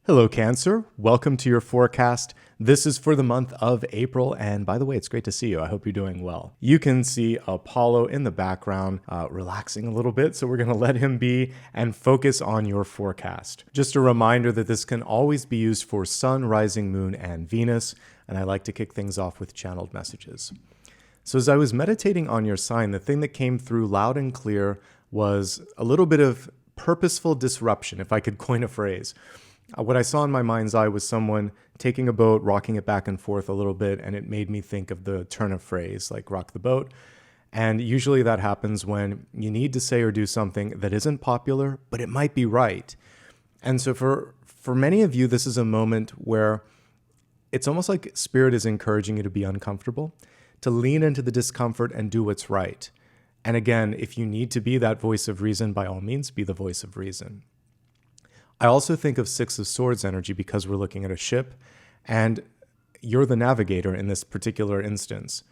Hello, Cancer. Welcome to your forecast. This is for the month of April, and by the way, it's great to see you. I hope you're doing well. You can see Apollo in the background, relaxing a little bit, so we're going to let him be and focus on your forecast. Just a reminder that this can always be used for Sun, Rising, Moon, and Venus, and I like to kick things off with channeled messages. So as I was meditating on your sign, the thing that came through loud and clear was a little bit of purposeful disruption, if I could coin a phrase. What I saw in my mind's eye was someone taking a boat, rocking it back and forth a little bit, and it made me think of the turn of phrase, like rock the boat. And usually that happens when you need to say or do something that isn't popular, but it might be right. And so for many of you, this is a moment where it's almost like Spirit is encouraging you to be uncomfortable, to lean into the discomfort and do what's right. And again, if you need to be that voice of reason, by all means, be the voice of reason. I also think of Six of Swords energy because we're looking at a ship and you're the navigator in this particular instance.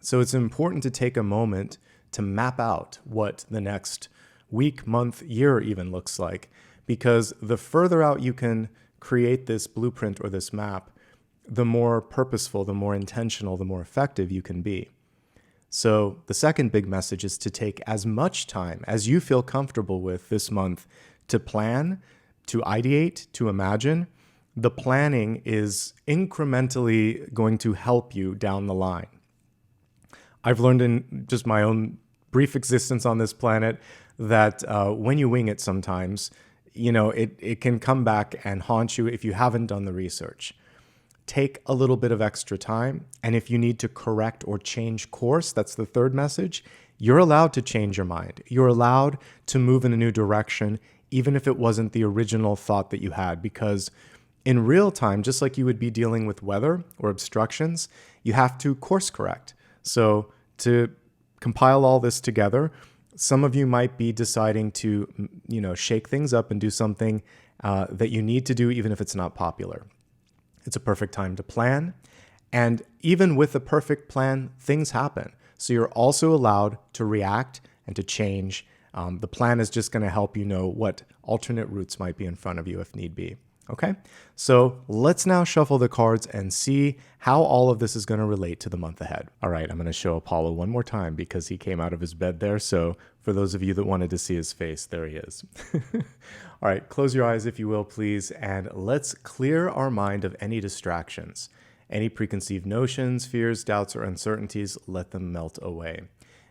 So it's important to take a moment to map out what the next week, month, year even looks like, because the further out you can create this blueprint or this map, the more purposeful, the more intentional, the more effective you can be. So the second big message is to take as much time as you feel comfortable with this month to plan, to ideate, to imagine. The planning is incrementally going to help you down the line. I've learned in just my own brief existence on this planet that when you wing it sometimes, it can come back and haunt you if you haven't done the research. Take a little bit of extra time, and if you need to correct or change course, that's the third message, you're allowed to change your mind. You're allowed to move in a new direction, even if it wasn't the original thought that you had, because in real time, just like you would be dealing with weather or obstructions, you have to course correct. So to compile all this together, some of you might be deciding to, shake things up and do something that you need to do, even if it's not popular. It's a perfect time to plan. And even with a perfect plan, things happen. So you're also allowed to react and to change. The plan is just going to help you know what alternate routes might be in front of you if need be. Okay, so let's now shuffle the cards and see how all of this is going to relate to the month ahead. All right, I'm going to show Apollo one more time because he came out of his bed there. So for those of you that wanted to see his face, there he is. All right, close your eyes if you will, please, and let's clear our mind of any distractions. Any preconceived notions, fears, doubts, or uncertainties, let them melt away.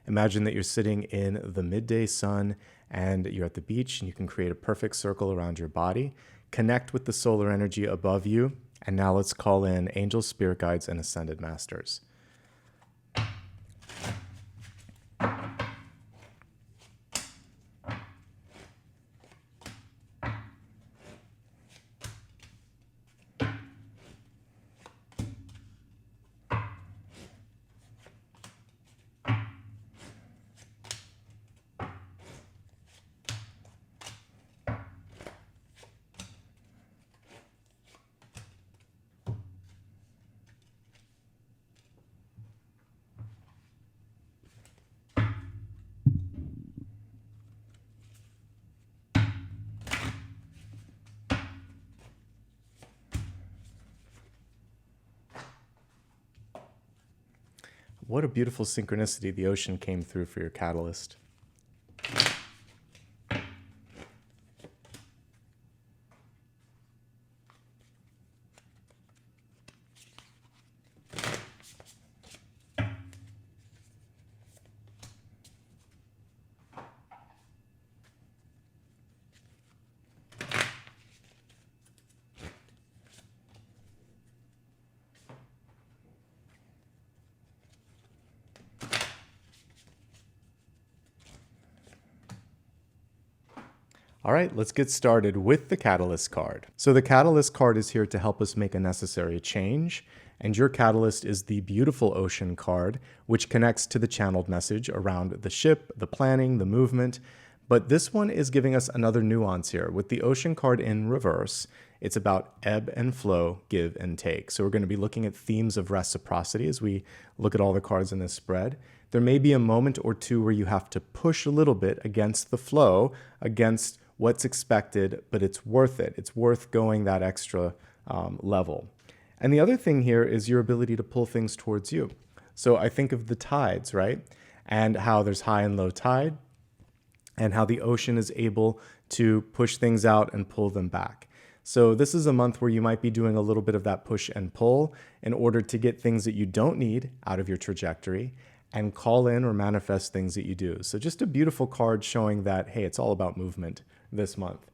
Imagine that you're sitting in the midday sun and you're at the beach and you can create a perfect circle around your body. Connect with the solar energy above you. And now let's call in angels, spirit guides, and ascended masters. What a beautiful synchronicity the ocean came through for your catalyst. All right, let's get started with the Catalyst card. So the Catalyst card is here to help us make a necessary change, and your Catalyst is the beautiful Ocean card, which connects to the channeled message around the ship, the planning, the movement. But this one is giving us another nuance here. With the Ocean card in reverse, it's about ebb and flow, give and take. So we're going to be looking at themes of reciprocity as we look at all the cards in this spread. There may be a moment or two where you have to push a little bit against the flow, against what's expected, but it's worth it. It's worth going that extra level. And the other thing here is your ability to pull things towards you. So I think of the tides, right? And how there's high and low tide, and how the ocean is able to push things out and pull them back. So this is a month where you might be doing a little bit of that push and pull in order to get things that you don't need out of your trajectory and call in or manifest things that you do. So just a beautiful card showing that, hey, it's all about movement this month.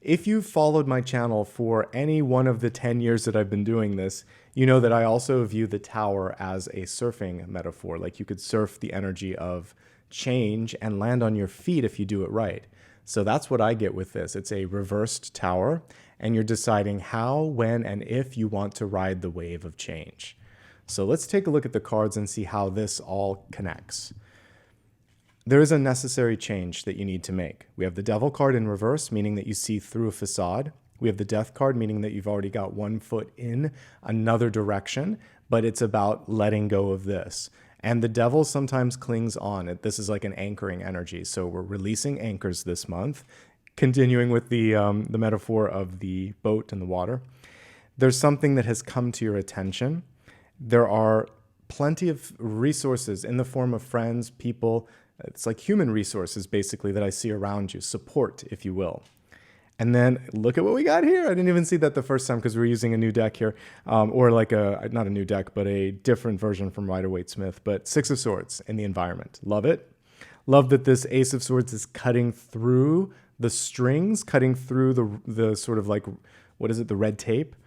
If you've followed my channel for any one of the 10 years that I've been doing this, you know that I also view the tower as a surfing metaphor. Like you could surf the energy of change and land on your feet if you do it right. So that's what I get with this. It's a reversed tower, and you're deciding how, when, and if you want to ride the wave of change. So let's take a look at the cards and see how this all connects. There is a necessary change that you need to make. We have the Devil card in reverse, meaning that you see through a facade. We have the Death card, meaning that you've already got one foot in another direction, but it's about letting go of this. And the Devil sometimes clings on. This is like an anchoring energy. So we're releasing anchors this month, continuing with the metaphor of the boat and the water. There's something that has come to your attention. There are plenty of resources in the form of friends, people. It's like human resources, basically, that I see around you, support, if you will. And then look at what we got here. I didn't even see that the first time because we're using a new deck here, or like not a new deck, but a different version from Rider-Waite-Smith, but Six of Swords in the environment. Love it. Love that this Ace of Swords is cutting through the strings, cutting through the sort of like, what is it, the red tape.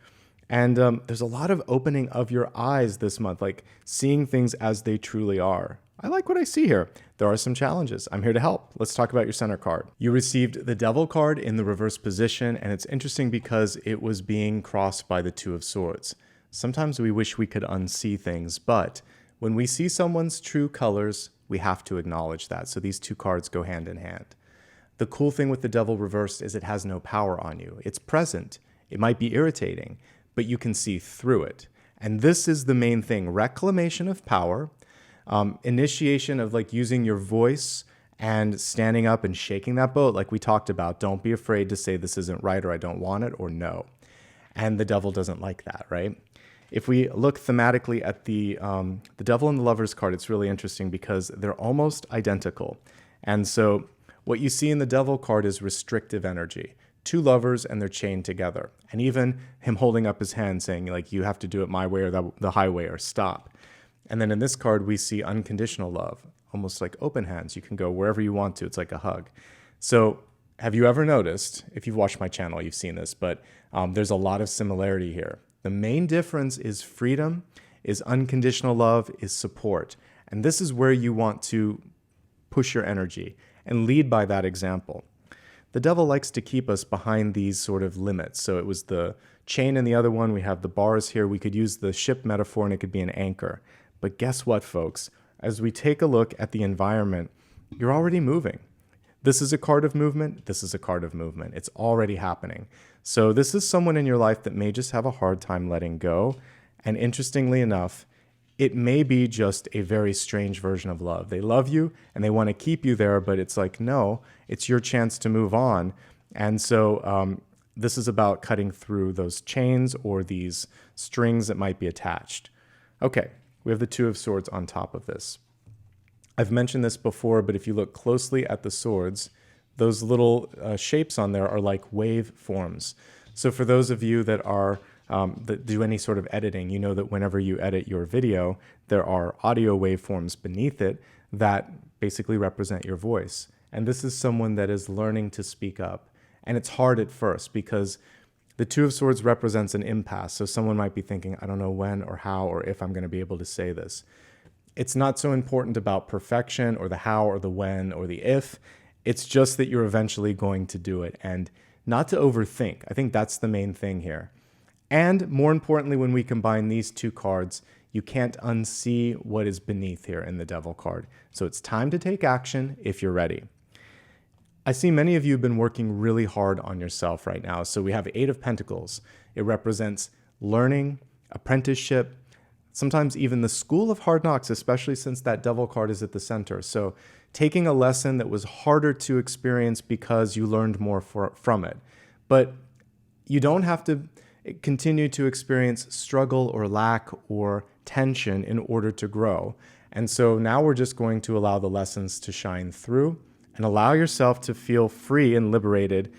And there's a lot of opening of your eyes this month, like seeing things as they truly are. I like what I see here. There are some challenges. I'm here to help. Let's talk about your center card. You received the Devil card in the reverse position, and it's interesting because it was being crossed by the Two of Swords. Sometimes we wish we could unsee things, but when we see someone's true colors, we have to acknowledge that. So these two cards go hand in hand. The cool thing with the Devil reversed is it has no power on you. It's present. It might be irritating, but you can see through it. And this is the main thing, reclamation of power, initiation of like using your voice and standing up and shaking that boat like we talked about. Don't be afraid to say this isn't right or I don't want it or no. And the Devil doesn't like that, right? If we look thematically at the Devil and the Lovers card, it's really interesting because they're almost identical. And so what you see in the Devil card is restrictive energy. Two lovers and they're chained together. And even him holding up his hand saying like, you have to do it my way or the highway or stop. And then in this card, we see unconditional love, almost like open hands. You can go wherever you want to. It's like a hug. So have you ever noticed, if you've watched my channel, you've seen this, but there's a lot of similarity here. The main difference is freedom, is unconditional love, is support. And this is where you want to push your energy and lead by that example. The Devil likes to keep us behind these sort of limits. So it was the chain in the other one. We have the bars here. We could use the ship metaphor and it could be an anchor. But guess what, folks? As we take a look at the environment, you're already moving. This is a card of movement. This is a card of movement. It's already happening. So this is someone in your life that may just have a hard time letting go. And interestingly enough, it may be just a very strange version of love. They love you and they want to keep you there, but it's like, no, it's your chance to move on. And so this is about cutting through those chains or these strings that might be attached. Okay, we have the Two of Swords on top of this. I've mentioned this before, but if you look closely at the swords, those little shapes on there are like wave forms. So for those of you that are that do any sort of editing, you know that whenever you edit your video, there are audio waveforms beneath it that basically represent your voice. And this is someone that is learning to speak up. And it's hard at first because the Two of Swords represents an impasse. So someone might be thinking, I don't know when or how or if I'm going to be able to say this. It's not so important about perfection or the how or the when or the if. It's just that you're eventually going to do it and not to overthink. I think that's the main thing here. And more importantly, when we combine these two cards, you can't unsee what is beneath here in the Devil card. So it's time to take action if you're ready. I see many of you have been working really hard on yourself right now. So we have Eight of Pentacles. It represents learning, apprenticeship, sometimes even the school of hard knocks, especially since that devil card is at the center. So taking a lesson that was harder to experience because you learned more from it. But you don't have to continue to experience struggle or lack or tension in order to grow. And so now we're just going to allow the lessons to shine through and allow yourself to feel free and liberated,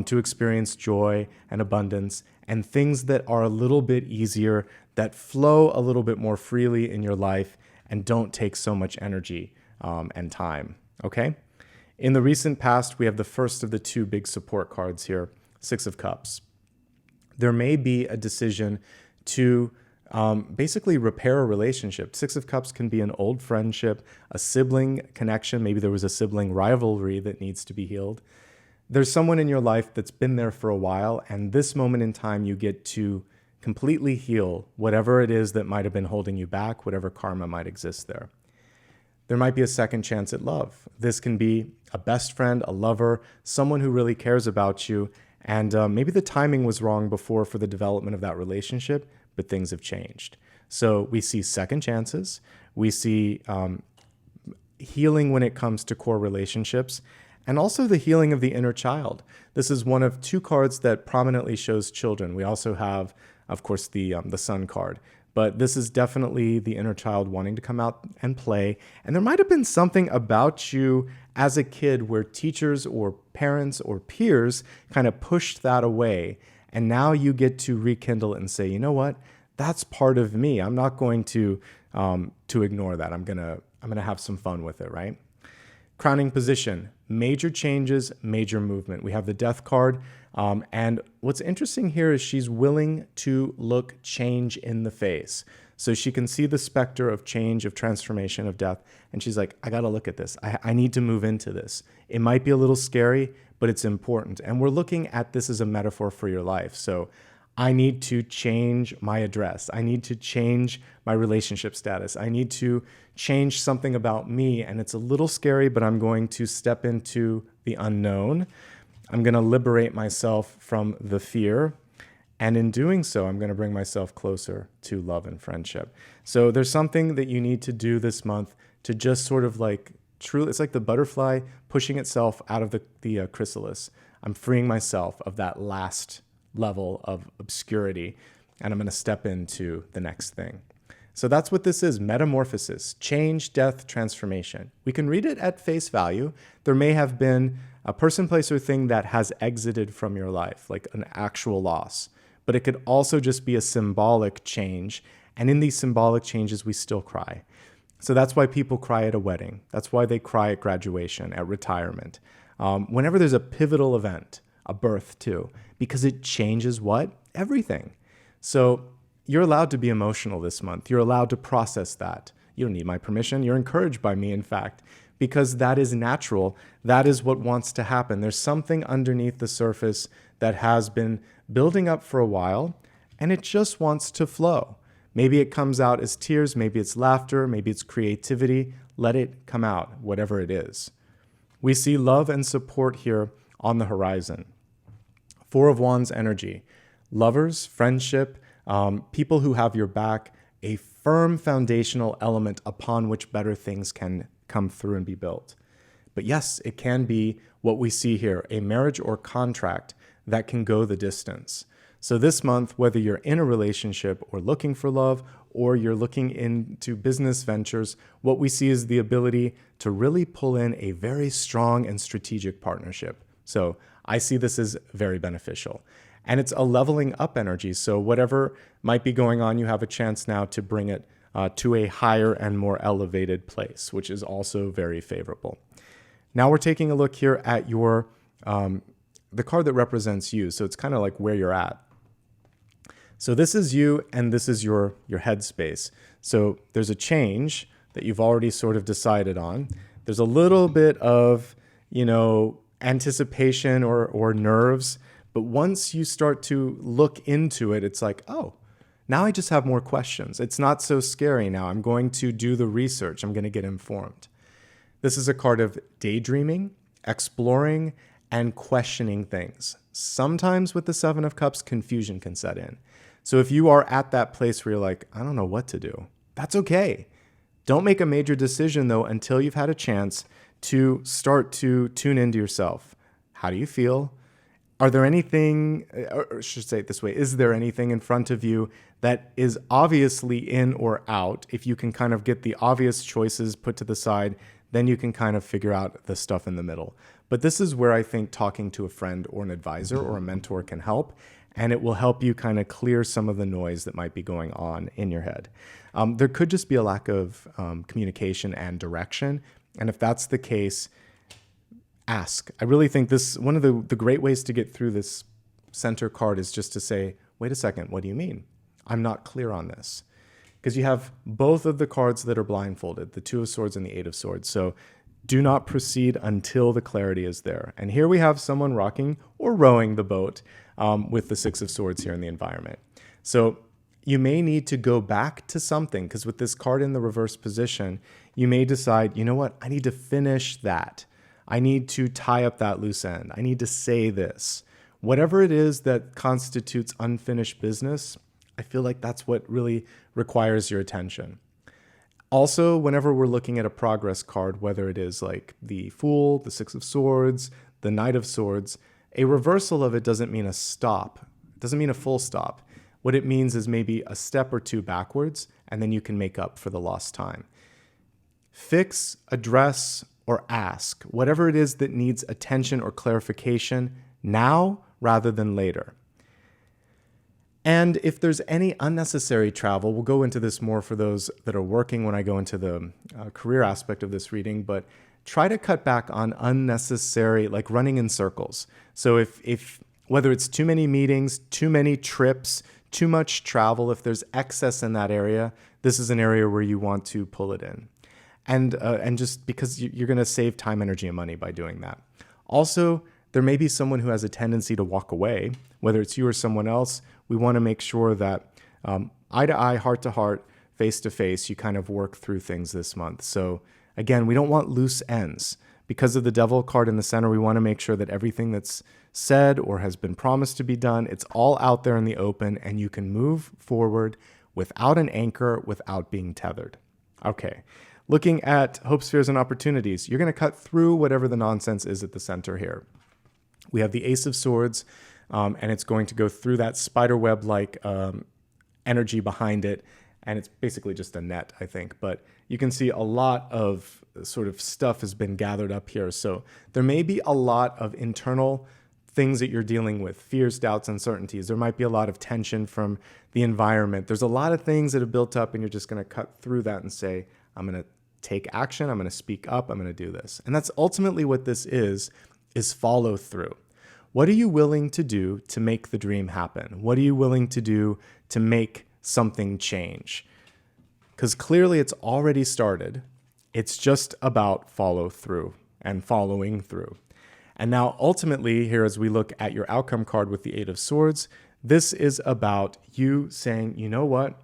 to experience joy and abundance and things that are a little bit easier, that flow a little bit more freely in your life and don't take so much energy and time, okay? In the recent past, we have the first of the two big support cards here, Six of Cups. There may be a decision to basically repair a relationship. Six of Cups can be an old friendship, a sibling connection. Maybe there was a sibling rivalry that needs to be healed. There's someone in your life that's been there for a while, and this moment in time, you get to completely heal whatever it is that might have been holding you back, whatever karma might exist there. There might be a second chance at love. This can be a best friend, a lover, someone who really cares about you, and maybe the timing was wrong before for the development of that relationship, but things have changed. So we see second chances. We see healing when it comes to core relationships, and also the healing of the inner child. This is one of two cards that prominently shows children. We also have, of course, the Sun card. But this is definitely the inner child wanting to come out and play. And there might have been something about you as a kid where teachers or parents or peers kind of pushed that away. And now you get to rekindle it and say, you know what? That's part of me. I'm not going to ignore that. I'm gonna have some fun with it, right? Crowning position, major changes, major movement. We have the Death card. And what's interesting here is she's willing to look change in the face. So she can see the specter of change, of transformation, of death. And she's like, I got to look at this. I need to move into this. It might be a little scary, but it's important. And we're looking at this as a metaphor for your life. So I need to change my address. I need to change my relationship status. I need to change something about me. And it's a little scary, but I'm going to step into the unknown. I'm going to liberate myself from the fear. And in doing so, I'm going to bring myself closer to love and friendship. So there's something that you need to do this month to just sort of like truly, it's like the butterfly pushing itself out of the chrysalis. I'm freeing myself of that last level of obscurity, and I'm going to step into the next thing. So that's what this is, metamorphosis, change, death, transformation. We can read it at face value. There may have been a person, place, or thing that has exited from your life, like an actual loss. But it could also just be a symbolic change. And in these symbolic changes, we still cry. So that's why people cry at a wedding. That's why they cry at graduation, at retirement. Whenever there's a pivotal event, a birth too, because it changes what? Everything. So you're allowed to be emotional this month. You're allowed to process that. You don't need my permission. You're encouraged by me, in fact, because that is natural. That is what wants to happen. There's something underneath the surface that has been building up for a while, and it just wants to flow. Maybe it comes out as tears, maybe it's laughter, maybe it's creativity. Let it come out, whatever it is. We see love and support here on the horizon. Four of Wands energy, lovers, friendship, people who have your back, a firm foundational element upon which better things can come through and be built. But yes, it can be what we see here, a marriage or contract that can go the distance. So this month, whether you're in a relationship or looking for love, or you're looking into business ventures, what we see is the ability to really pull in a very strong and strategic partnership. So I see this as very beneficial. And it's a leveling up energy. So whatever might be going on, you have a chance now to bring it to a higher and more elevated place, which is also very favorable. Now we're taking a look here at your the card that represents you. So it's kind of like where you're at. So this is you, and this is your headspace. So there's a change that you've already sort of decided on. There's a little bit of, anticipation or nerves. But once you start to look into it, it's like, oh, now I just have more questions. It's not so scary now. I'm going to do the research. I'm going to get informed. This is a card of daydreaming, exploring, and questioning things. Sometimes with the Seven of Cups, confusion can set in. So if you are at that place where you're like, I don't know what to do, that's okay. Don't make a major decision though until you've had a chance to start to tune into yourself. How do you feel? Are there anything, or I should say it this way, is there anything in front of you that is obviously in or out? If you can kind of get the obvious choices put to the side, then you can kind of figure out the stuff in the middle. But this is where I think talking to a friend or an advisor or a mentor can help, and it will help you kind of clear some of the noise that might be going on in your head. There could just be a lack of communication and direction, and if that's the case, ask. I really think this, one of the great ways to get through this center card is just to say, wait a second, what do you mean? I'm not clear on this. Because you have both of the cards that are blindfolded, the Two of Swords and the Eight of Swords. So do not proceed until the clarity is there. And here we have someone rocking or rowing the boat with the Six of Swords here in the environment. So you may need to go back to something, because with this card in the reverse position, you may decide, you know what, I need to finish that. I need to tie up that loose end. I need to say this. Whatever it is that constitutes unfinished business, I feel like that's what really requires your attention. Also, whenever we're looking at a progress card, whether it is like the Fool, the Six of Swords, the Knight of Swords, a reversal of it doesn't mean a stop. It doesn't mean a full stop. What it means is maybe a step or two backwards, and then you can make up for the lost time. Fix, address, or ask whatever it is that needs attention or clarification now rather than later. And if there's any unnecessary travel, we'll go into this more for those that are working when I go into the career aspect of this reading, but try to cut back on unnecessary, like running in circles. So if whether it's too many meetings, too many trips, too much travel, if there's excess in that area, this is an area where you want to pull it in. And just because you're going to save time, energy, and money by doing that. Also, there may be someone who has a tendency to walk away, whether it's you or someone else. We want to make sure that eye to eye, heart to heart, face to face, you kind of work through things this month. So again, we don't want loose ends. Because of the Devil card in the center, we want to make sure that everything that's said or has been promised to be done, it's all out there in the open, and you can move forward without an anchor, without being tethered. Okay. Looking at hopes, fears, and opportunities, you're going to cut through whatever the nonsense is at the center here. We have the Ace of Swords, and it's going to go through that spider web-like energy behind it, and it's basically just a net, I think. But you can see a lot of sort of stuff has been gathered up here. So there may be a lot of internal things that you're dealing with, fears, doubts, uncertainties. There might be a lot of tension from the environment. There's a lot of things that have built up, and you're just going to cut through that and say, I'm going to take action. I'm going to speak up. I'm going to do this. And that's ultimately what this is follow through. What are you willing to do to make the dream happen? What are you willing to do to make something change? Because clearly it's already started. It's just about follow through and following through. And now ultimately here, as we look at your outcome card with the Eight of Swords, this is about you saying, you know what?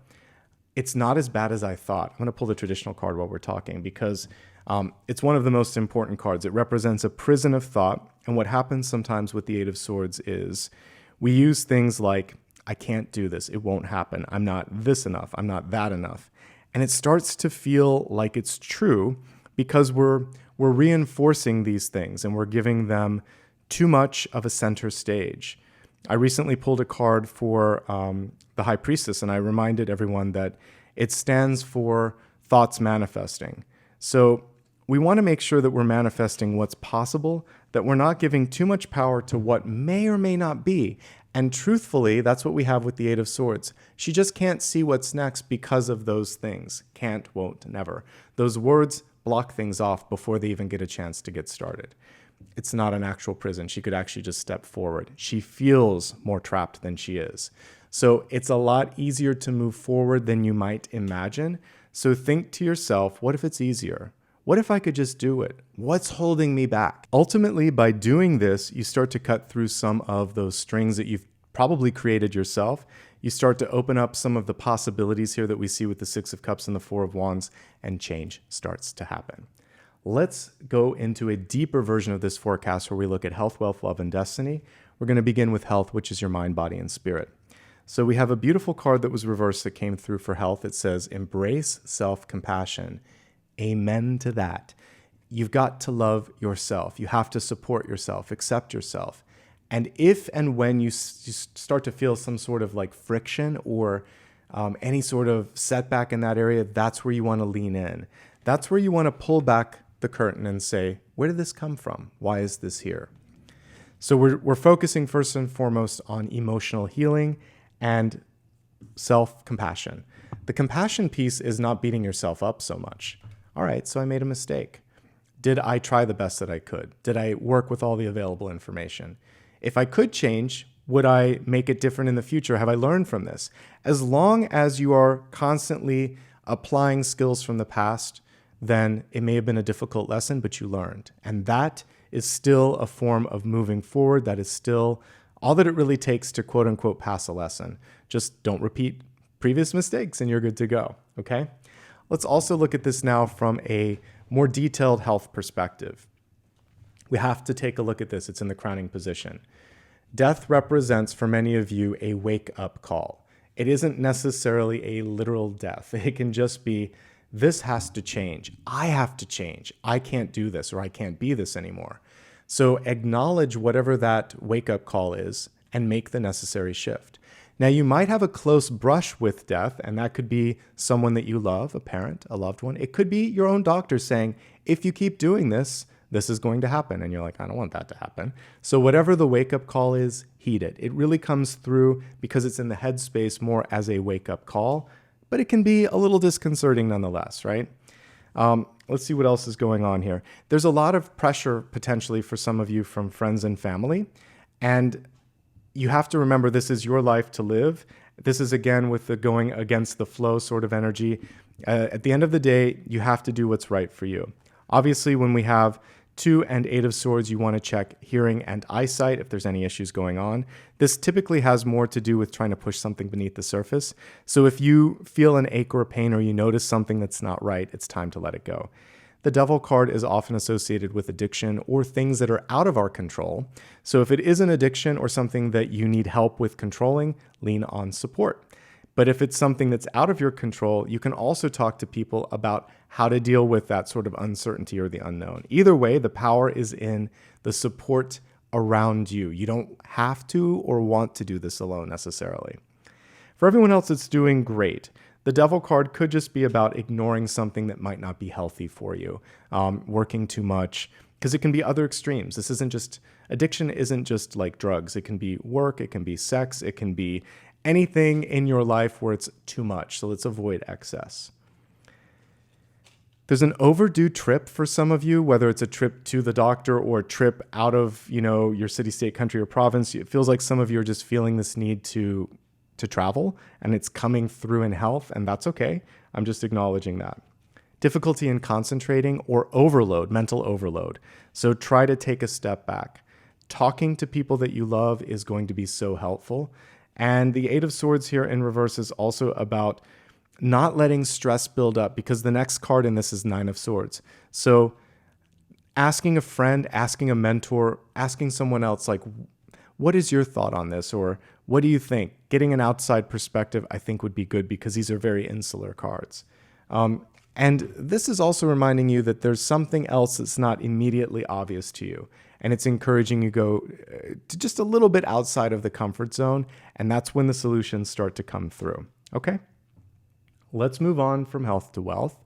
It's not as bad as I thought. I'm going to pull the traditional card while we're talking because it's one of the most important cards. It represents a prison of thought. And what happens sometimes with the Eight of Swords is we use things like, I can't do this. It won't happen. I'm not this enough. I'm not that enough. And it starts to feel like it's true because we're reinforcing these things and we're giving them too much of a center stage. I recently pulled a card for the High Priestess, and I reminded everyone that it stands for thoughts manifesting. So we want to make sure that we're manifesting what's possible, that we're not giving too much power to what may or may not be. And truthfully, that's what we have with the Eight of Swords. She just can't see what's next because of those things. Can't, won't, never. Those words block things off before they even get a chance to get started. It's not an actual prison. She could actually just step forward. She feels more trapped than she is. So it's a lot easier to move forward than you might imagine. So think to yourself, what if it's easier? What if I could just do it? What's holding me back? Ultimately, by doing this, you start to cut through some of those strings that you've probably created yourself. You start to open up some of the possibilities here that we see with the Six of Cups and the Four of Wands, and change starts to happen. Let's go into a deeper version of this forecast where we look at health, wealth, love, and destiny. We're going to begin with health, which is your mind, body, and spirit. So we have a beautiful card that was reversed that came through for health. It says, embrace self-compassion. Amen to that. You've got to love yourself. You have to support yourself, accept yourself. And if and when you start to feel some sort of like friction or any sort of setback in that area, that's where you want to lean in. That's where you want to pull back the curtain and say, where did this come from? Why is this here? So we're focusing first and foremost on emotional healing and self-compassion. The compassion piece is not beating yourself up so much. All right, so I made a mistake. Did I try the best that I could? Did I work with all the available information? If I could change, would I make it different in the future? Have I learned from this? As long as you are constantly applying skills from the past, then it may have been a difficult lesson, but you learned. And that is still a form of moving forward. That is still all that it really takes to quote unquote pass a lesson. Just don't repeat previous mistakes and you're good to go, okay? Let's also look at this now from a more detailed health perspective. We have to take a look at this. It's in the crowning position. Death represents for many of you a wake-up call. It isn't necessarily a literal death. It can just be, this has to change. I have to change. I can't do this or I can't be this anymore. So acknowledge whatever that wake-up call is and make the necessary shift. Now, you might have a close brush with death, and that could be someone that you love, a parent, a loved one. It could be your own doctor saying, if you keep doing this, this is going to happen. And you're like, I don't want that to happen. So whatever the wake-up call is, heed it. It really comes through because it's in the headspace more as a wake-up call, but it can be a little disconcerting nonetheless, right? Let's see what else is going on here. There's a lot of pressure potentially for some of you from friends and family, and you have to remember this is your life to live. This is again with the going against the flow sort of energy. At the end of the day, you have to do what's right for you. Obviously, when we have 2 and 8 of swords, you want to check hearing and eyesight if there's any issues going on. This typically has more to do with trying to push something beneath the surface. So if you feel an ache or a pain or you notice something that's not right, it's time to let it go. The Devil card is often associated with addiction or things that are out of our control. So if it is an addiction or something that you need help with controlling, lean on support. But if it's something that's out of your control, you can also talk to people about how to deal with that sort of uncertainty or the unknown. Either way, the power is in the support around you. You don't have to or want to do this alone necessarily. For everyone else, it's doing great. The Devil card could just be about ignoring something that might not be healthy for you, working too much, because it can be other extremes. This isn't just, addiction isn't just like drugs. It can be work, it can be sex, it can be anything in your life where it's too much. So let's avoid excess. There's an overdue trip for some of you, whether it's a trip to the doctor or a trip out of, your city, state, country, or province. It feels like some of you are just feeling this need to travel, and it's coming through in health, and that's okay. I'm just acknowledging that. Difficulty in concentrating or overload, mental overload. So try to take a step back. Talking to people that you love is going to be so helpful. And the 8 of Swords here in reverse is also about not letting stress build up, because the next card in this is 9 of Swords. So asking a friend, asking a mentor, asking someone else, like, what is your thought on this? Or what do you think? Getting an outside perspective, I think, would be good, because these are very insular cards. And this is also reminding you that there's something else that's not immediately obvious to you. And it's encouraging you go to just a little bit outside of the comfort zone. And that's when the solutions start to come through. Okay? Let's move on from health to wealth.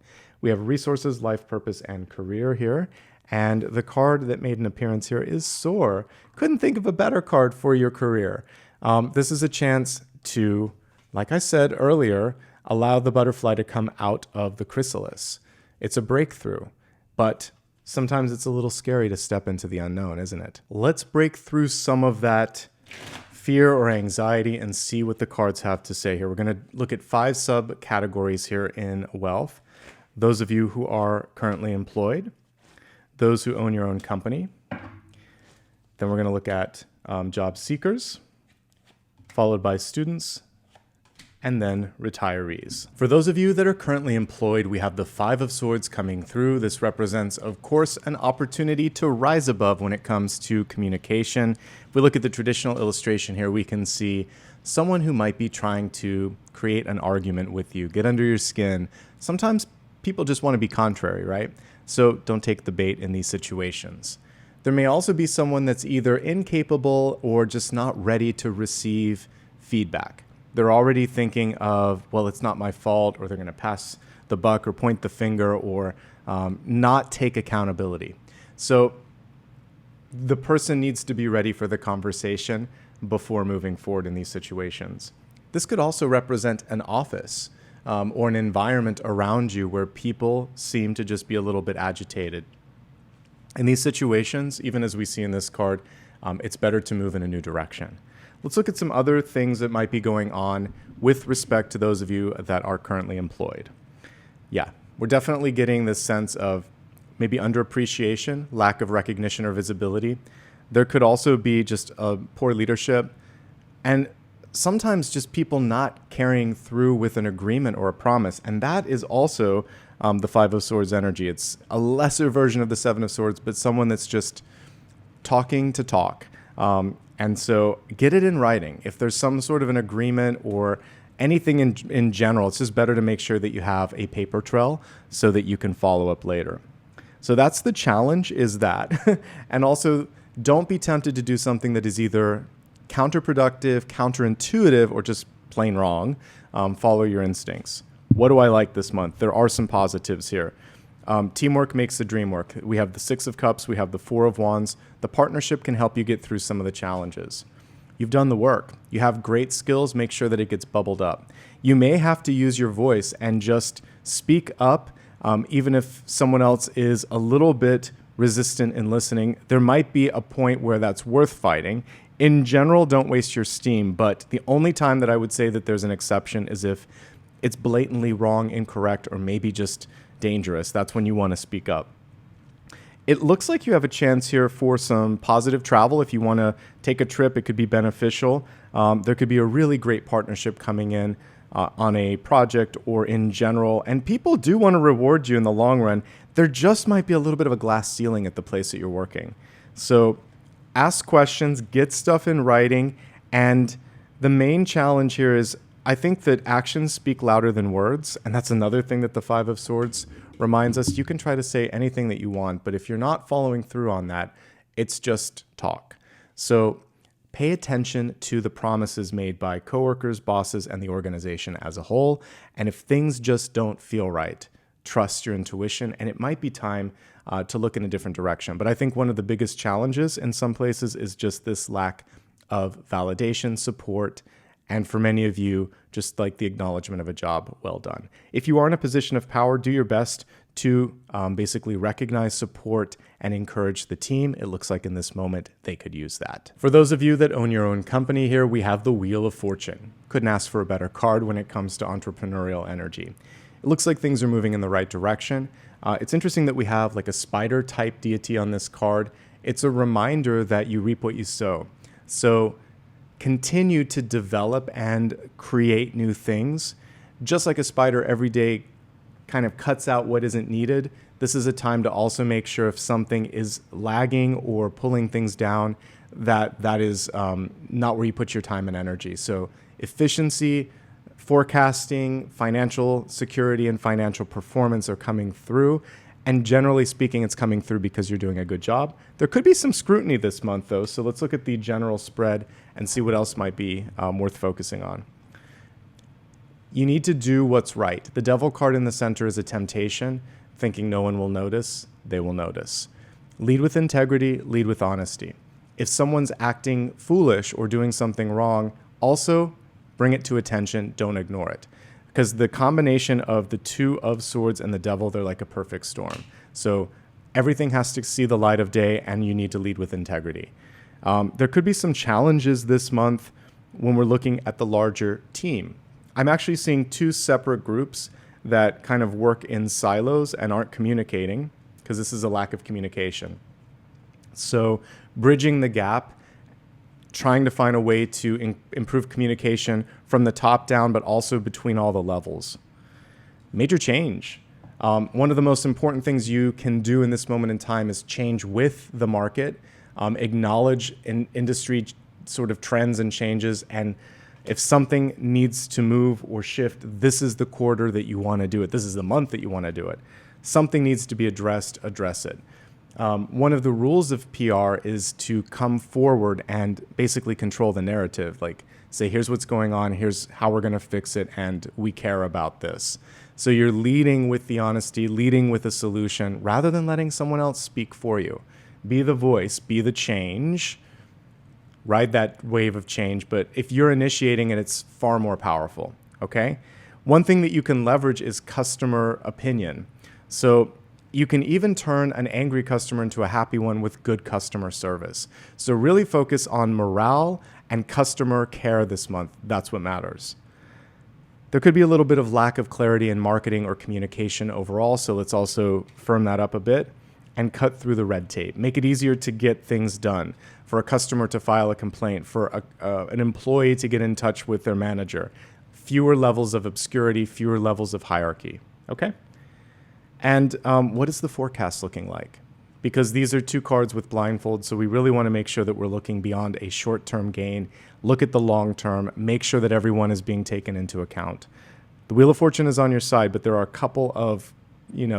We have resources, life purpose, and career here. And the card that made an appearance here is Soar. Couldn't think of a better card for your career. This is a chance to, like I said earlier, allow the butterfly to come out of the chrysalis. It's a breakthrough, but sometimes it's a little scary to step into the unknown, isn't it? Let's break through some of that fear or anxiety and see what the cards have to say here. We're going to look at 5 subcategories here in wealth. Those of you who are currently employed, those who own your own company. Then we're going to look at job seekers, followed by students, and then retirees. For those of you that are currently employed, we have the 5 of Swords coming through. This represents, of course, an opportunity to rise above when it comes to communication. If we look at the traditional illustration here, we can see someone who might be trying to create an argument with you, get under your skin. Sometimes people just want to be contrary, right? So don't take the bait in these situations. There may also be someone that's either incapable or just not ready to receive feedback. They're already thinking of, well, it's not my fault, or they're going to pass the buck or point the finger or not take accountability. So the person needs to be ready for the conversation before moving forward in these situations. This could also represent an office or an environment around you where people seem to just be a little bit agitated. In these situations, even as we see in this card, it's better to move in a new direction. Let's look at some other things that might be going on with respect to those of you that are currently employed. Yeah, we're definitely getting this sense of maybe underappreciation, lack of recognition or visibility. There could also be just a poor leadership, and sometimes just people not carrying through with an agreement or a promise. And that is also the Five of Swords energy. It's a lesser version of the Seven of Swords, but someone that's just talking to talk. And so get it in writing. If there's some sort of an agreement or anything in general, it's just better to make sure that you have a paper trail so that you can follow up later. So that's the challenge, is that. And also, don't be tempted to do something that is either counterproductive, counterintuitive, or just plain wrong. Follow your instincts. What do I like this month? There are some positives here. Teamwork makes the dream work. We have the Six of Cups. We have the Four of Wands. The partnership can help you get through some of the challenges. You've done the work. You have great skills. Make sure that it gets bubbled up. You may have to use your voice and just speak up, even if someone else is a little bit resistant in listening. There might be a point where that's worth fighting. In general, don't waste your steam. But the only time that I would say that there's an exception is if it's blatantly wrong, incorrect, or maybe just dangerous. That's when you want to speak up. It looks like you have a chance here for some positive travel. If you want to take a trip, it could be beneficial. There could be a really great partnership coming in on a project or in general. And people do want to reward you in the long run. There just might be a little bit of a glass ceiling at the place that you're working. So ask questions, get stuff in writing. And the main challenge here is, I think that actions speak louder than words. And that's another thing that the Five of Swords reminds us. You can try to say anything that you want, but if you're not following through on that, it's just talk. So pay attention to the promises made by coworkers, bosses, and the organization as a whole. And if things just don't feel right, trust your intuition, and it might be time to look in a different direction. But I think one of the biggest challenges in some places is just this lack of validation, support, and for many of you, just like the acknowledgement of a job well done. If you are in a position of power, do your best to basically recognize, support, and encourage the team. It looks like in this moment, they could use that. For those of you that own your own company here, we have the Wheel of Fortune. Couldn't ask for a better card when it comes to entrepreneurial energy. It looks like things are moving in the right direction. It's interesting that we have like a spider type deity on this card. It's a reminder that you reap what you sow. So continue to develop and create new things. Just like a spider every day kind of cuts out what isn't needed, this is a time to also make sure if something is lagging or pulling things down, that is not where you put your time and energy. So efficiency, forecasting, financial security, and financial performance are coming through. And generally speaking, it's coming through because you're doing a good job. There could be some scrutiny this month, though. So let's look at the general spread and see what else might be worth focusing on. You need to do what's right. The Devil card in the center is a temptation, thinking no one will notice. They will notice. Lead with integrity, lead with honesty. If someone's acting foolish or doing something wrong, also bring it to attention. Don't ignore it. Because the combination of the Two of Swords and the Devil, they're like a perfect storm. So everything has to see the light of day, and you need to lead with integrity. There could be some challenges this month when we're looking at the larger team. I'm actually seeing two separate groups that kind of work in silos and aren't communicating, because this is a lack of communication. So bridging the gap, trying to find a way to improve communication from the top down, but also between all the levels. Major change. One of the most important things you can do in this moment in time is change with the market, acknowledge industry sort of trends and changes, and If something needs to move or shift, this is the quarter that you want to do it. This is the month that you want to do it. Something needs to be addressed, address it. One of the rules of PR is to come forward and basically control the narrative. Like, say, here's what's going on, here's how we're going to fix it, and we care about this. So you're leading with the honesty, leading with a solution, rather than letting someone else speak for you. Be the voice, be the change, ride that wave of change. But if you're initiating it, it's far more powerful, okay? One thing that you can leverage is customer opinion. So you can even turn an angry customer into a happy one with good customer service. So really focus on morale and customer care this month. That's what matters. There could be a little bit of lack of clarity in marketing or communication overall, so let's also firm that up a bit and cut through the red tape. Make it easier to get things done, for a customer to file a complaint, for an employee to get in touch with their manager. Fewer levels of obscurity, fewer levels of hierarchy, okay? And what is the forecast looking like? Because these are two cards with blindfolds, so we really want to make sure that we're looking beyond a short-term gain. Look at the long term. Make sure that everyone is being taken into account. The Wheel of Fortune is on your side, but there are a couple of,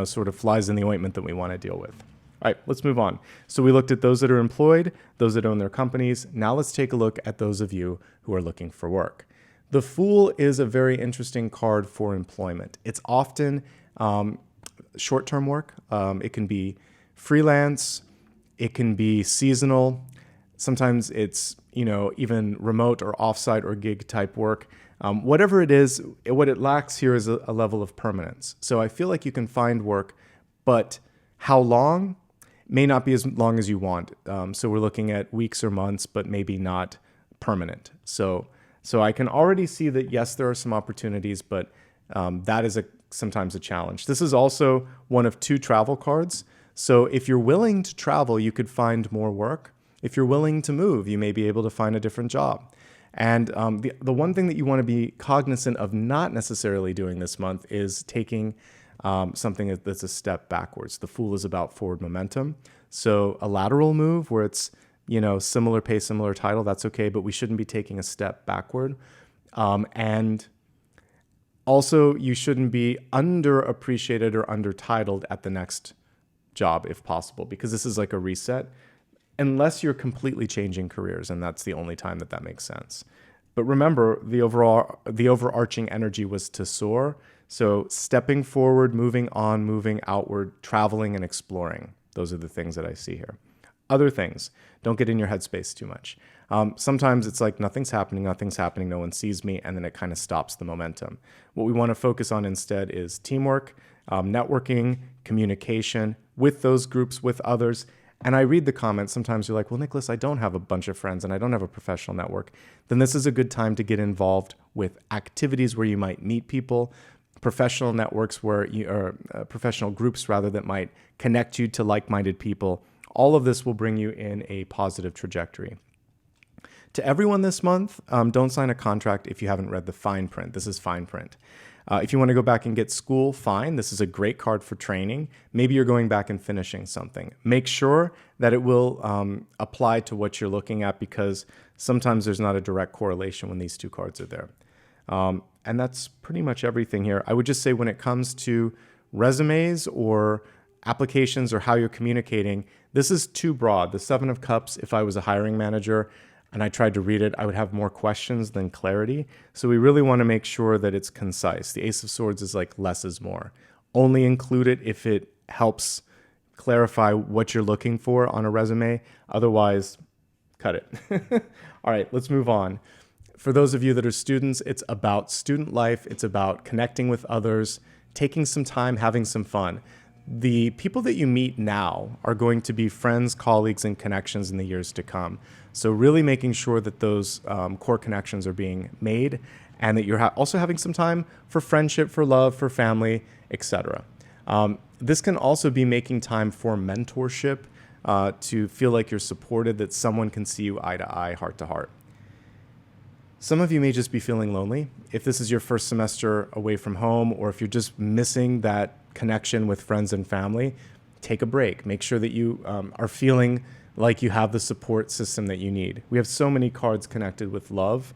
sort of flies in the ointment that we want to deal with. All right, let's move on. So we looked at those that are employed, those that own their companies. Now let's take a look at those of you who are looking for work. The Fool is a very interesting card for employment. It's often short-term work. It can be freelance. It can be seasonal. Sometimes it's, even remote or offsite or gig type work. Whatever it is, what it lacks here is a level of permanence. So I feel like you can find work, but how long may not be as long as you want. So we're looking at weeks or months, but maybe not permanent. So I can already see that, yes, there are some opportunities, but that is sometimes a challenge. This is also one of two travel cards. So if you're willing to travel, you could find more work. If you're willing to move, you may be able to find a different job. And the one thing that you want to be cognizant of not necessarily doing this month is taking something that's a step backwards. The Fool is about forward momentum. So a lateral move where it's, similar pay, similar title, that's okay, but we shouldn't be taking a step backward. And also, you shouldn't be underappreciated or undertitled at the next job if possible, because this is like a reset, unless you're completely changing careers, and that's the only time that makes sense. But remember, the overarching energy was to soar. So stepping forward, moving on, moving outward, traveling and exploring. Those are the things that I see here. Other things, don't get in your headspace too much. Sometimes it's like nothing's happening, no one sees me, and then it kind of stops the momentum. What we want to focus on instead is teamwork, networking, communication with those groups, with others. And I read the comments. Sometimes you're like, well, Nicholas, I don't have a bunch of friends and I don't have a professional network. Then this is a good time to get involved with activities where you might meet people, professional networks professional groups rather, that might connect you to like-minded people. All of this will bring you in a positive trajectory. To everyone this month, don't sign a contract if you haven't read the fine print. This is fine print. If you want to go back and get school, fine. This is a great card for training. Maybe you're going back and finishing something. Make sure that it will apply to what you're looking at, because sometimes there's not a direct correlation when these two cards are there. And that's pretty much everything here. I would just say when it comes to resumes or applications or how you're communicating, this is too broad. The Seven of Cups, if I was a hiring manager and I tried to read it, I would have more questions than clarity. So we really want to make sure that it's concise. The Ace of Swords is like less is more. Only include it if it helps clarify what you're looking for on a resume. Otherwise, cut it. All right, let's move on. For those of you that are students, it's about student life. It's about connecting with others, taking some time, having some fun. The people that you meet now are going to be friends, colleagues, and connections in the years to come. So really making sure that those core connections are being made, and that you're also having some time for friendship, for love, for family, etc. This can also be making time for mentorship, to feel like you're supported, that someone can see you eye to eye, heart to heart. Some of you may just be feeling lonely. If this is your first semester away from home, or if you're just missing that connection with friends and family, take a break. Make sure that you are feeling like you have the support system that you need. We have so many cards connected with love.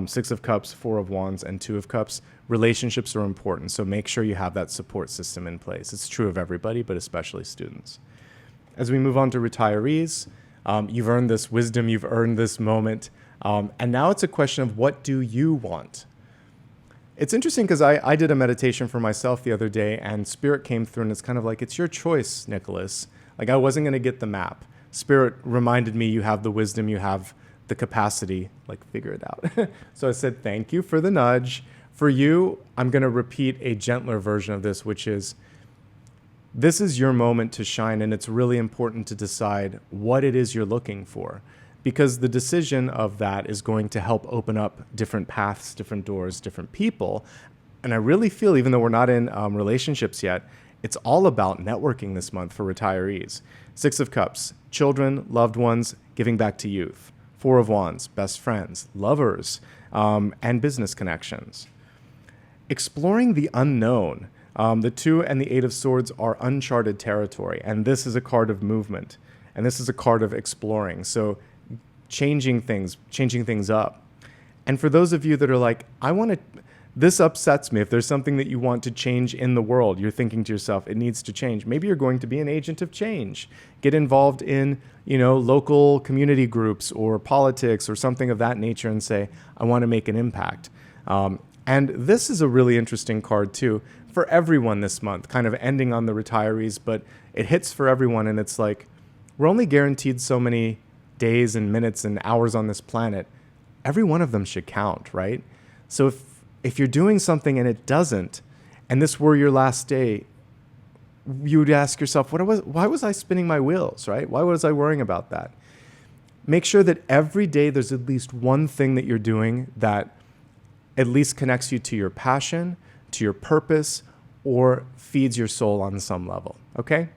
Six of Cups, Four of Wands, and Two of Cups. Relationships are important, so make sure you have that support system in place. It's true of everybody, but especially students. As we move on to retirees, you've earned this wisdom, you've earned this moment, and now it's a question of what do you want? It's interesting because I did a meditation for myself the other day, and Spirit came through, and it's kind of like, it's your choice, Nicholas. Like, I wasn't going to get the map. Spirit reminded me, you have the wisdom, you have the capacity, like, figure it out. So I said, thank you for the nudge. For you, I'm going to repeat a gentler version of this, which is, this is your moment to shine, and it's really important to decide what it is you're looking for, because the decision of that is going to help open up different paths, different doors, different people. And I really feel, even though we're not in relationships yet, it's all about networking this month for retirees. Six of Cups, children, loved ones, giving back to youth. Four of Wands, best friends, lovers, and business connections. Exploring the unknown. The Two and the Eight of Swords are uncharted territory, and this is a card of movement, and this is a card of exploring. So changing things up. And for those of you that are like, this upsets me. If there's something that you want to change in the world, you're thinking to yourself, it needs to change. Maybe you're going to be an agent of change. Get involved in, local community groups or politics or something of that nature and say, I want to make an impact. And this is a really interesting card too for everyone this month, kind of ending on the retirees, but it hits for everyone. And it's like, we're only guaranteed so many days and minutes and hours on this planet. Every one of them should count, right? So if you're doing something and it doesn't, and this were your last day, you would ask yourself, why was I spinning my wheels, right? Why was I worrying about that? Make sure that every day there's at least one thing that you're doing that at least connects you to your passion, to your purpose, or feeds your soul on some level, okay?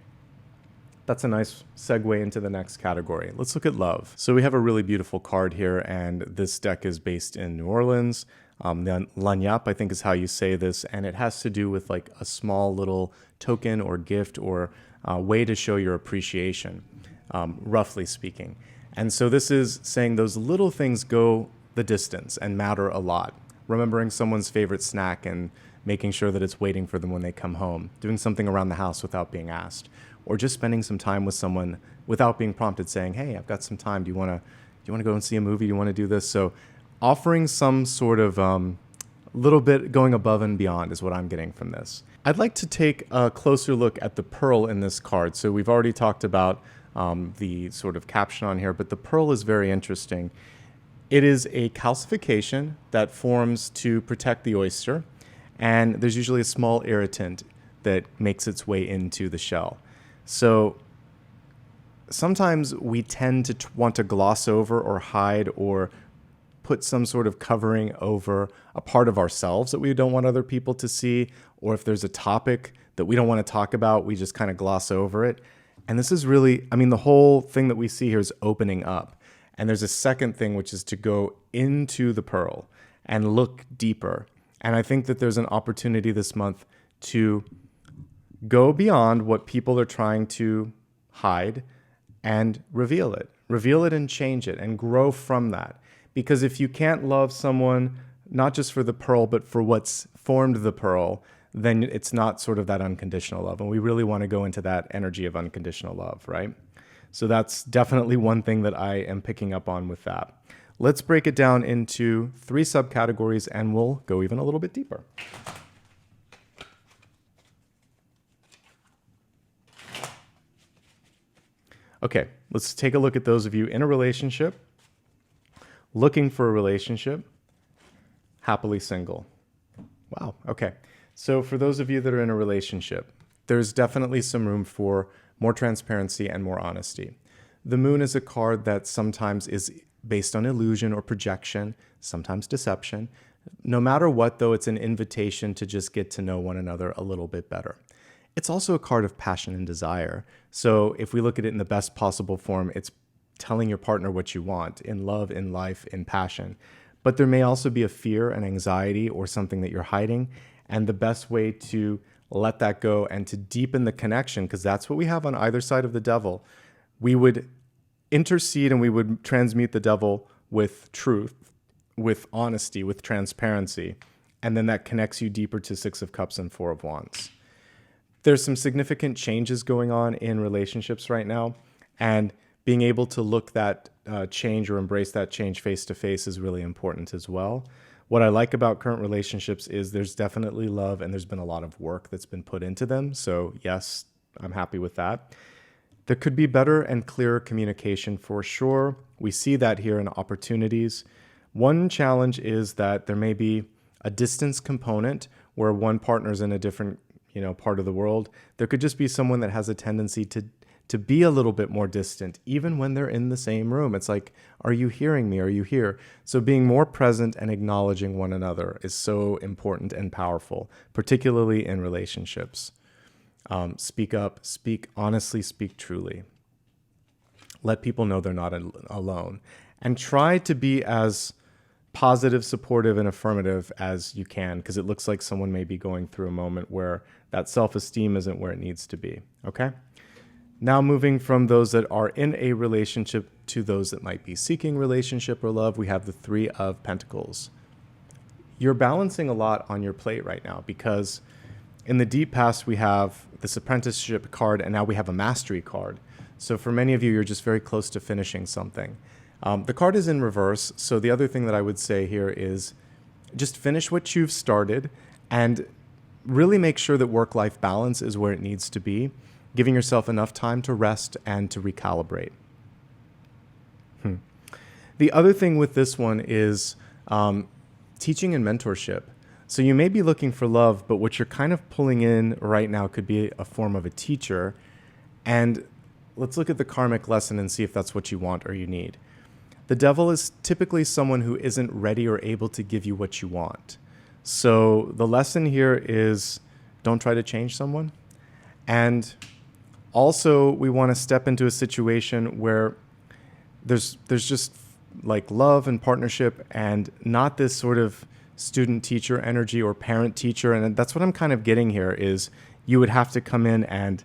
That's a nice segue into the next category. Let's look at love. So we have a really beautiful card here, and this deck is based in New Orleans. Lagniappe, I think is how you say this, and it has to do with like a small little token or gift or way to show your appreciation, roughly speaking. And so this is saying those little things go the distance and matter a lot. Remembering someone's favorite snack and making sure that it's waiting for them when they come home, doing something around the house without being asked, or just spending some time with someone without being prompted, saying, hey, I've got some time. Do you want to go and see a movie? Do you want to do this? So offering some sort of little bit going above and beyond is what I'm getting from this. I'd like to take a closer look at the pearl in this card. So we've already talked about the sort of caption on here, but the pearl is very interesting. It is a calcification that forms to protect the oyster, and there's usually a small irritant that makes its way into the shell. So sometimes we tend to want to gloss over or hide or put some sort of covering over a part of ourselves that we don't want other people to see, or if there's a topic that we don't want to talk about, we just kind of gloss over it. And this is really, the whole thing that we see here is opening up. And there's a second thing, which is to go into the pearl and look deeper. And I think that there's an opportunity this month to go beyond what people are trying to hide and reveal it and change it and grow from that. Because if you can't love someone, not just for the pearl, but for what's formed the pearl, then it's not sort of that unconditional love. And we really want to go into that energy of unconditional love, right? So that's definitely one thing that I am picking up on with that. Let's break it down into 3 subcategories and we'll go even a little bit deeper. Okay, let's take a look at those of you in a relationship, looking for a relationship, happily single. Wow, okay. So for those of you that are in a relationship, there's definitely some room for more transparency and more honesty. The moon is a card that sometimes is based on illusion or projection, sometimes deception. No matter what, though, it's an invitation to just get to know one another a little bit better. It's also a card of passion and desire. So if we look at it in the best possible form, it's telling your partner what you want in love, in life, in passion. But there may also be a fear and anxiety or something that you're hiding. And the best way to let that go and to deepen the connection, because that's what we have on either side of the devil. We would intercede and we would transmute the devil with truth, with honesty, with transparency, and then that connects you deeper to Six of Cups and Four of Wands. There's some significant changes going on in relationships right now, and being able to look that change or embrace that change face to face is really important as well. What I like about current relationships is there's definitely love and there's been a lot of work that's been put into them. So yes, I'm happy with that. There could be better and clearer communication for sure. We see that here in opportunities. One challenge is that there may be a distance component where one partner's in a different, part of the world. There could just be someone that has a tendency to be a little bit more distant, even when they're in the same room. It's like, are you hearing me? Are you here? So being more present and acknowledging one another is so important and powerful, particularly in relationships. Speak up, speak honestly, speak truly. Let people know they're not alone. And try to be as positive, supportive, and affirmative as you can, because it looks like someone may be going through a moment where that self-esteem isn't where it needs to be, okay? Now moving from those that are in a relationship to those that might be seeking relationship or love, we have the Three of Pentacles. You're balancing a lot on your plate right now because in the deep past, we have this apprenticeship card, and now we have a mastery card. So for many of you, you're just very close to finishing something. The card is in reverse, so the other thing that I would say here is just finish what you've started and really make sure that work-life balance is where it needs to be, giving yourself enough time to rest and to recalibrate. The other thing with this one is teaching and mentorship. So you may be looking for love, but what you're kind of pulling in right now could be a form of a teacher. And let's look at the karmic lesson and see if that's what you want or you need. The devil is typically someone who isn't ready or able to give you what you want. So the lesson here is don't try to change someone. And also, we want to step into a situation where there's just like love and partnership and not this sort of student-teacher energy or parent-teacher. And that's what I'm kind of getting here is you would have to come in and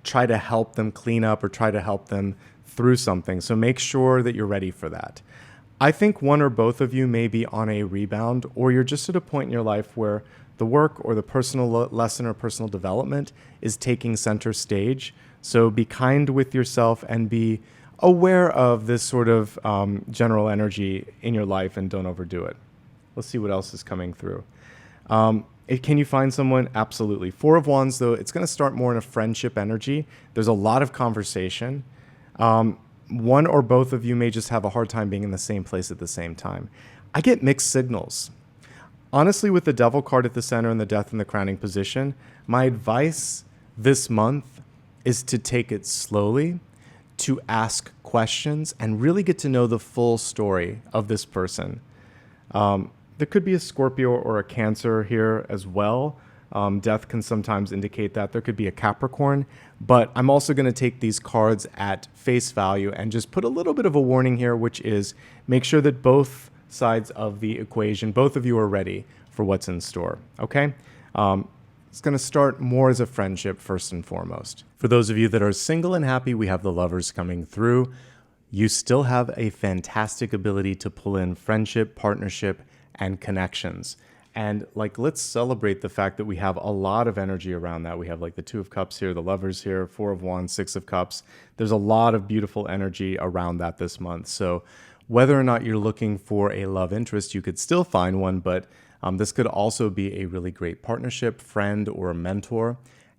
try to help them clean up or try to help them through something. So make sure that you're ready for that. I think one or both of you may be on a rebound, or you're just at a point in your life where the work or the personal lesson or personal development is taking center stage. So be kind with yourself and be aware of this sort of general energy in your life and don't overdo it. Let's see what else is coming through. Can you find someone? Absolutely. Four of Wands, though, it's going to start more in a friendship energy. There's a lot of conversation. One or both of you may just have a hard time being in the same place at the same time. I get mixed signals. Honestly, with the Devil card at the center and the Death in the crowning position, my advice this month is to take it slowly, to ask questions, and really get to know the full story of this person. There could be a Scorpio or a Cancer here as well. Death can sometimes indicate that. There could be a Capricorn, but I'm also going to take these cards at face value and just put a little bit of a warning here, which is make sure that both sides of the equation, both of you are ready for what's in store, okay? It's going to start more as a friendship first and foremost. For those of you that are single and happy, we have the Lovers coming through. You still have a fantastic ability to pull in friendship, partnership, and connections. And let's celebrate the fact that we have a lot of energy around that. We have the Two of Cups here, the Lovers here, Four of Wands, Six of Cups. There's a lot of beautiful energy around that this month. So whether or not you're looking for a love interest, you could still find one, but this could also be a really great partnership, friend, or a mentor.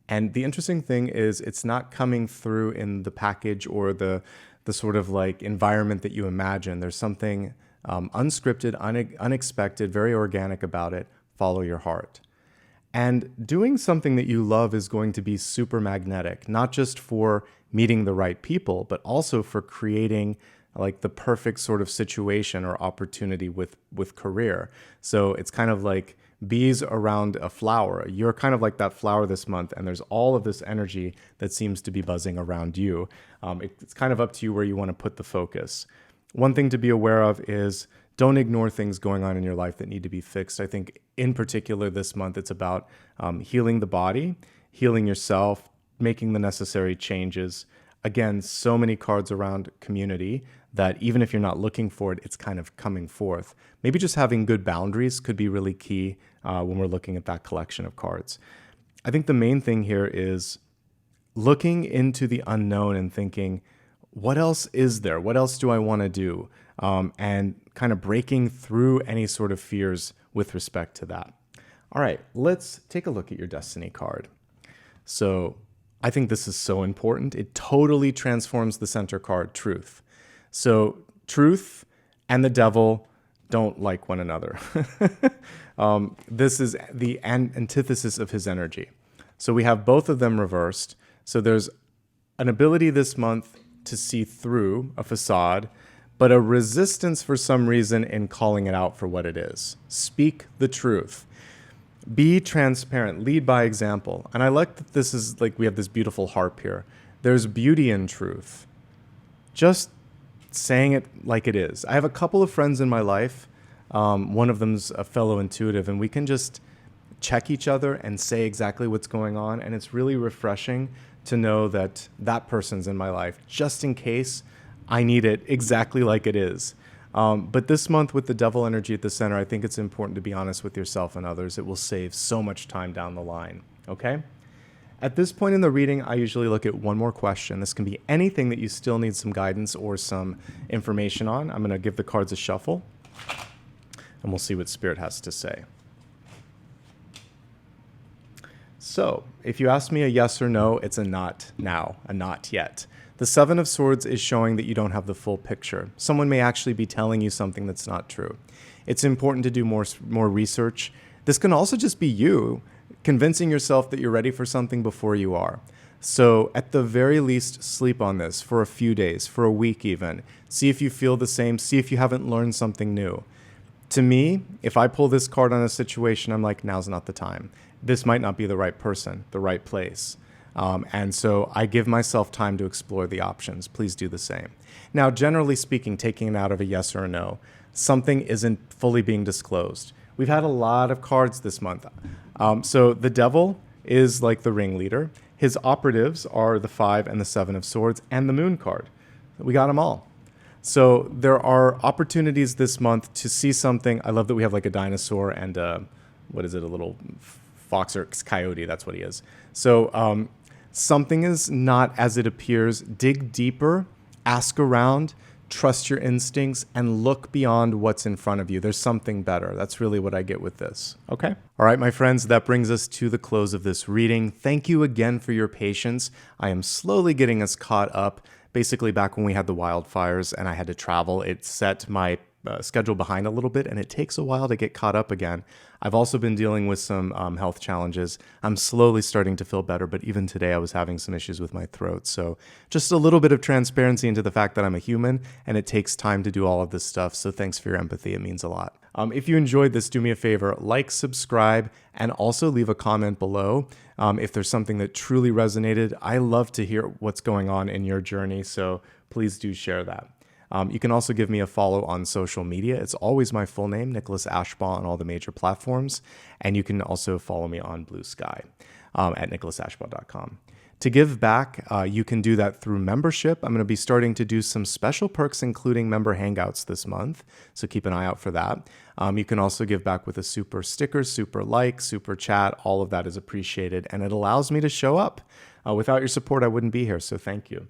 And the interesting thing is it's not coming through in the package or the sort of environment that you imagine. There's something unscripted, unexpected, very organic about it. Follow your heart. And doing something that you love is going to be super magnetic, not just for meeting the right people, but also for creating the perfect sort of situation or opportunity with career. So it's kind of like bees around a flower. You're kind of like that flower this month, and there's all of this energy that seems to be buzzing around you. It's kind of up to you where you want to put the focus. One thing to be aware of is don't ignore things going on in your life that need to be fixed. I think in particular this month, it's about healing the body, healing yourself, making the necessary changes. Again, so many cards around community that even if you're not looking for it, it's kind of coming forth. Maybe just having good boundaries could be really key when we're looking at that collection of cards. I think the main thing here is looking into the unknown and thinking, what else is there? What else do I want to do? And kind of breaking through any sort of fears with respect to that. All right, let's take a look at your destiny card. So I think this is so important. It totally transforms the center card, truth. So truth and the devil don't like one another. This is the antithesis of his energy. So we have both of them reversed. So there's an ability this month to see through a facade, but a resistance for some reason in calling it out for what it is. Speak the truth. Be transparent. Lead by example. And I like that this is like we have this beautiful harp here. There's beauty in truth. Just saying it like it is. I have a couple of friends in my life. One of them's a fellow intuitive, and we can just check each other and say exactly what's going on. And it's really refreshing to know that that person's in my life, just in case I need it exactly like it is. But this month with the devil energy at the center, I think it's important to be honest with yourself and others. It will save so much time down the line, okay? At this point in the reading, I usually look at one more question. This can be anything that you still need some guidance or some information on. I'm going to give the cards a shuffle, and we'll see what Spirit has to say. So, if you ask me a yes or no, it's a not now, a not yet. The Seven of Swords is showing that you don't have the full picture. Someone may actually be telling you something that's not true. It's important to do more research. This can also just be you convincing yourself that you're ready for something before you are. So at the very least, sleep on this for a few days, for a week even. See if you feel the same. See if you haven't learned something new. To me, if I pull this card on a situation, I'm like, now's not the time. This might not be the right person, the right place. And so I give myself time to explore the options. Please do the same. Now, generally speaking, taking it out of a yes or a no, something isn't fully being disclosed. We've had a lot of cards this month. So the devil is like the ringleader. His operatives are the 5 and the 7 of Swords and the Moon card. We got them all. So there are opportunities this month to see something. I love that we have like a dinosaur and a little fox or coyote. That's what he is. So something is not as it appears. Dig deeper, ask around, trust your instincts, and look beyond what's in front of you. There's something better. That's really what I get with this. Okay? All right, my friends, that brings us to the close of this reading. Thank you again for your patience. I am slowly getting us caught up. Basically, back when we had the wildfires and I had to travel, it set my schedule behind a little bit, and it takes a while to get caught up again. I've also been dealing with some health challenges. I'm slowly starting to feel better, but even today I was having some issues with my throat. So just a little bit of transparency into the fact that I'm a human and it takes time to do all of this stuff. So thanks for your empathy. It means a lot. If you enjoyed this, do me a favor, like, subscribe, and also leave a comment below. If there's something that truly resonated, I love to hear what's going on in your journey. So please do share that. You can also give me a follow on social media. It's always my full name, Nicholas Ashbaugh, on all the major platforms. And you can also follow me on Blue Sky at nicholasashbaugh.com. To give back, you can do that through membership. I'm going to be starting to do some special perks, including member hangouts this month. So keep an eye out for that. You can also give back with a super sticker, super like, super chat. All of that is appreciated. And it allows me to show up. Without your support, I wouldn't be here. So thank you.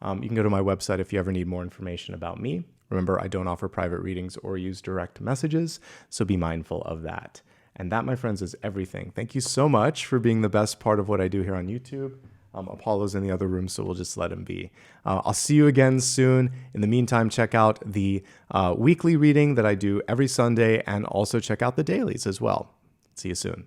You can go to my website if you ever need more information about me. Remember, I don't offer private readings or use direct messages, so be mindful of that. And that, my friends, is everything. Thank you so much for being the best part of what I do here on YouTube. Apollo's in the other room, so we'll just let him be. I'll see you again soon. In the meantime, check out the weekly reading that I do every Sunday, and also check out the dailies as well. See you soon.